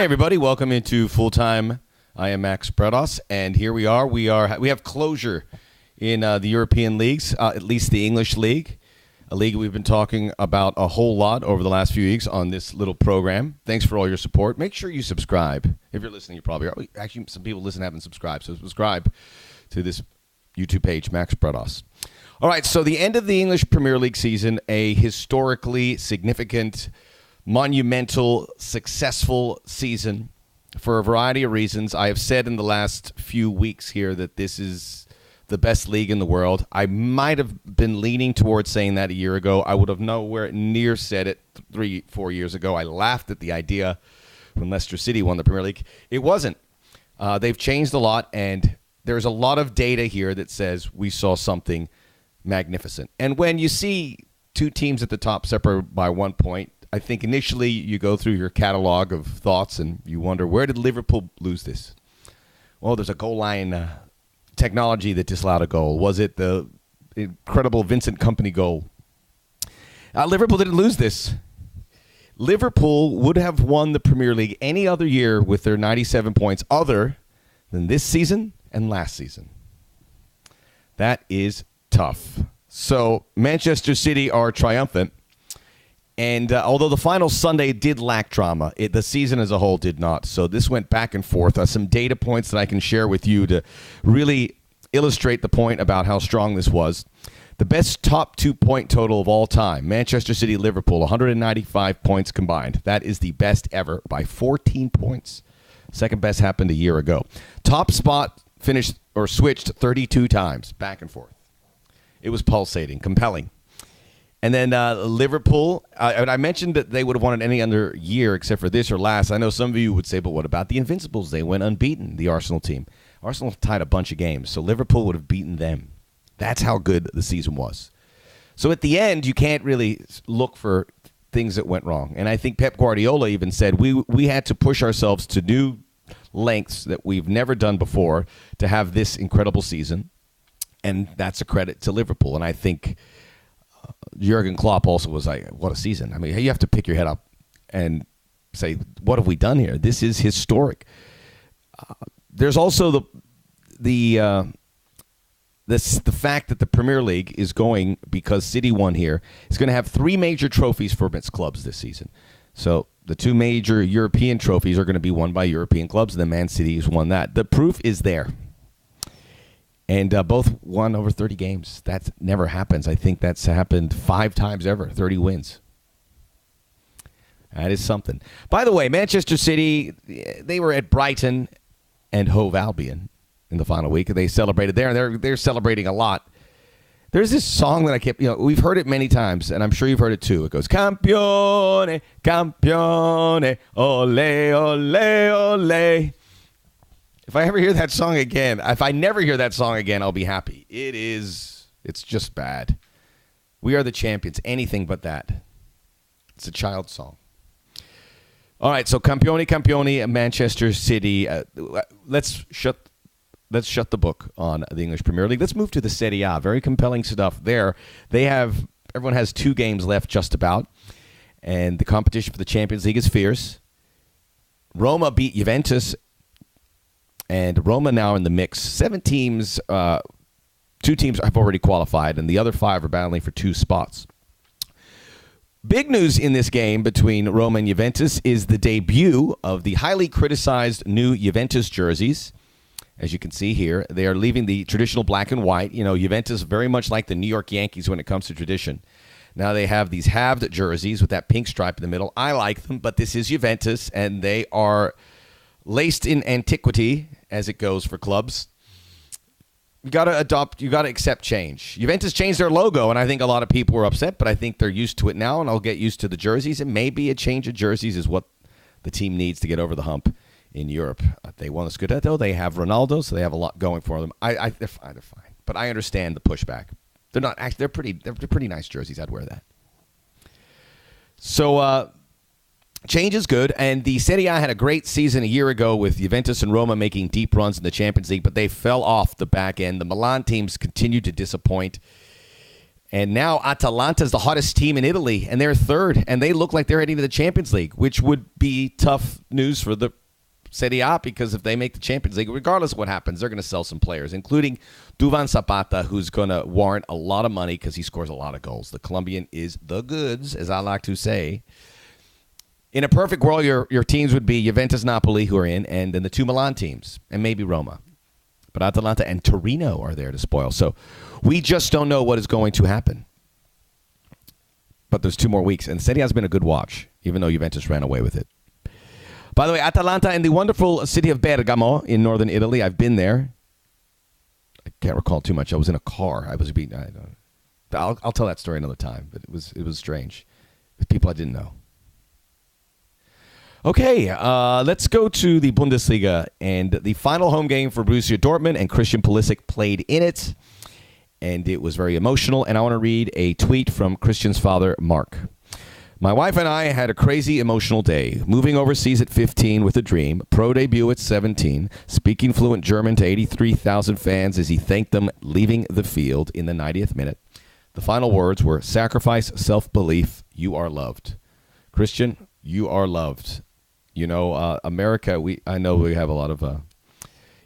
Hey everybody, welcome into Full Time. I am Max Bretos, and here we are. We have closure in the European leagues, at least the English league, a league we've been talking about a whole lot over the last few weeks on this little program. Thanks for all your support. Make sure you subscribe. If you're listening, you probably are. Actually, some people listen haven't subscribed, so subscribe to this YouTube page, Max Bretos. All right, so the end of the English Premier League season, a historically significant, monumental, successful season for a variety of reasons. I have said in the last few weeks here that this is the best league in the world. I might have been leaning towards saying that a year ago. I would have nowhere near said it 3-4 years ago. I laughed at the idea when Leicester City won the Premier League. It wasn't. They've changed a lot, and there's a lot of data here that says we saw something magnificent. And when you see two teams at the top separated by 1 point, I think initially you go through your catalog of thoughts and you wonder, where did Liverpool lose this? Well, there's a goal line technology that disallowed a goal. Was it the incredible Vincent Kompany goal? Liverpool didn't lose this. Liverpool would have won the Premier League any other year with their 97 points other than this season and last season. That is tough. So Manchester City are triumphant. And although the final Sunday did lack drama, the season as a whole did not. So this went back and forth. Some data points that I can share with you to really illustrate the point about how strong this was. The best top 2-point total of all time, Manchester City, Liverpool, 195 points combined. That is the best ever by 14 points. Second best happened a year ago. Top spot finished or switched 32 times, back and forth. It was pulsating, compelling. And then Liverpool, I mentioned that they would have won it any other year except for this or last. I know some of you would say, but what about the Invincibles? They went unbeaten, the Arsenal team. Arsenal tied a bunch of games, so Liverpool would have beaten them. That's how good the season was. So at the end, you can't really look for things that went wrong. And I think Pep Guardiola even said we had to push ourselves to new lengths that we've never done before to have this incredible season. And that's a credit to Liverpool. And I think Jurgen Klopp also was like, what a season. I mean, you have to pick your head up and say, what have we done here? This is historic. There's also the fact that the Premier League is going, because City won here, is going to have 3 major trophies for its clubs this season. So the 2 major European trophies are going to be won by European clubs, and the Man City has won that. The proof is there. And both won over 30 games. That never happens. I think that's happened 5 times ever, 30 wins. That is something. By the way, Manchester City, they were at Brighton and Hove Albion in the final week. They celebrated there, and they're celebrating a lot. There's this song that I kept, we've heard it many times, and I'm sure you've heard it too. It goes, Campione, Campione, ole, ole, ole. If I ever hear that song again, if I never hear that song again, I'll be happy. It's just bad. We are the champions. Anything but that. It's a child song. All right, so Campione, Campione, Manchester City. Let's shut the book on the English Premier League. Let's move to the Serie A. Very compelling stuff there. Everyone has 2 games left just about, and the competition for the Champions League is fierce. Roma beat Juventus, and Roma now in the mix. 7 teams, 2 teams have already qualified, and the other 5 are battling for 2 spots. Big news in this game between Roma and Juventus is the debut of the highly criticized new Juventus jerseys. As you can see here, they are leaving the traditional black and white. Juventus very much like the New York Yankees when it comes to tradition. Now they have these halved jerseys with that pink stripe in the middle. I like them, but this is Juventus, and they are laced in antiquity as it goes for clubs. You got to accept change. Juventus changed their logo, and I think a lot of people were upset, but I think they're used to it now, and I'll get used to the jerseys, and maybe a change of jerseys is what the team needs to get over the hump in Europe. They won the Scudetto. They have Ronaldo, so they have a lot going for them. They're fine, but I understand the pushback. They're not actually. They're pretty nice jerseys. I'd wear that. So change is good, and the Serie A had a great season a year ago with Juventus and Roma making deep runs in the Champions League, but they fell off the back end. The Milan teams continued to disappoint, And now Atalanta's the hottest team in Italy, and they're third, and they look like they're heading to the Champions League, which would be tough news for the Serie A, because if they make the Champions League, regardless of what happens, they're going to sell some players, including Duvan Zapata, who's going to warrant a lot of money because he scores a lot of goals. The Colombian is the goods, as I like to say. In a perfect world, your teams would be Juventus, Napoli, who are in, and then the two Milan teams, and maybe Roma. But Atalanta and Torino are there to spoil. So we just don't know what is going to happen. But there's 2 more weeks, and Serie A has been a good watch, even though Juventus ran away with it. By the way, Atalanta in the wonderful city of Bergamo in northern Italy. I've been there. I can't recall too much. I was in a car. I'll tell that story another time, but it was strange. With people I didn't know. Okay, let's go to the Bundesliga, and the final home game for Borussia Dortmund, and Christian Pulisic played in it, and it was very emotional, and I want to read a tweet from Christian's father, Mark. My wife and I had a crazy emotional day, moving overseas at 15 with a dream, pro debut at 17, speaking fluent German to 83,000 fans as he thanked them leaving the field in the 90th minute. The final words were, sacrifice, self-belief, you are loved. Christian, you are loved. You know, America, I know we have a lot of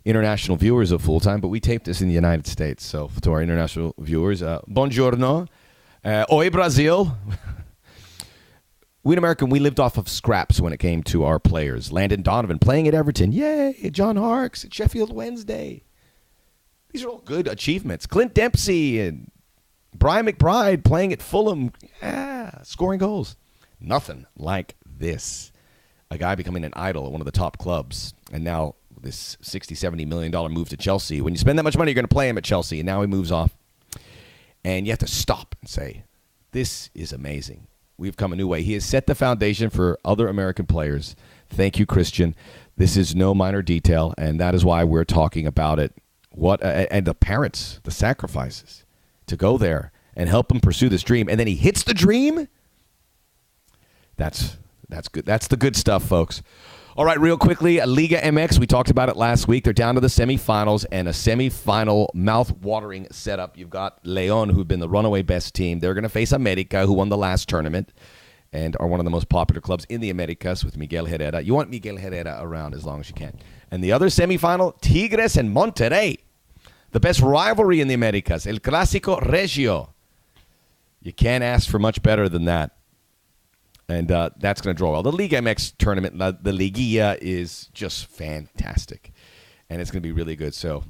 international viewers of Full Time, but we taped this in the United States. So to our international viewers, buongiorno. Oi, Brazil. We in America, we lived off of scraps when it came to our players. Landon Donovan playing at Everton. Yay. John Harkes at Sheffield Wednesday. These are all good achievements. Clint Dempsey and Brian McBride playing at Fulham. Yeah, scoring goals. Nothing like this. A guy becoming an idol at one of the top clubs, and now this $60-70 million move to Chelsea. When you spend that much money, you're going to play him at Chelsea, and now he moves off. And you have to stop and say, this is amazing. We've come a new way. He has set the foundation for other American players. Thank you, Christian. This is no minor detail, and that is why we're talking about it. And the parents, the sacrifices to go there and help him pursue this dream, and then he hits the dream? That's good. That's the good stuff, folks. All right, real quickly, Liga MX, we talked about it last week. They're down to the semifinals, and a semifinal mouth-watering setup. You've got León, who've been the runaway best team. They're going to face America, who won the last tournament and are one of the most popular clubs in the Americas with Miguel Herrera. You want Miguel Herrera around as long as you can. And the other semifinal, Tigres and Monterrey. The best rivalry in the Americas, El Clásico Regio. You can't ask for much better than that. And that's going to draw well. The Liga MX tournament, the Liguilla, is just fantastic. And it's going to be really good. So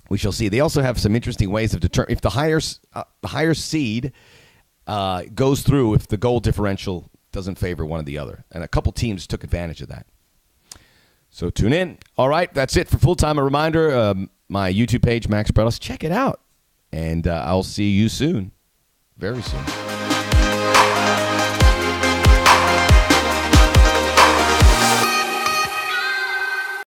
we shall see. They also have some interesting ways of determining if the higher seed goes through, if the goal differential doesn't favor one or the other. And a couple teams took advantage of that. So tune in. All right, that's it for Full Time. A reminder, my YouTube page, Max Bretos, check it out. And I'll see you soon, very soon.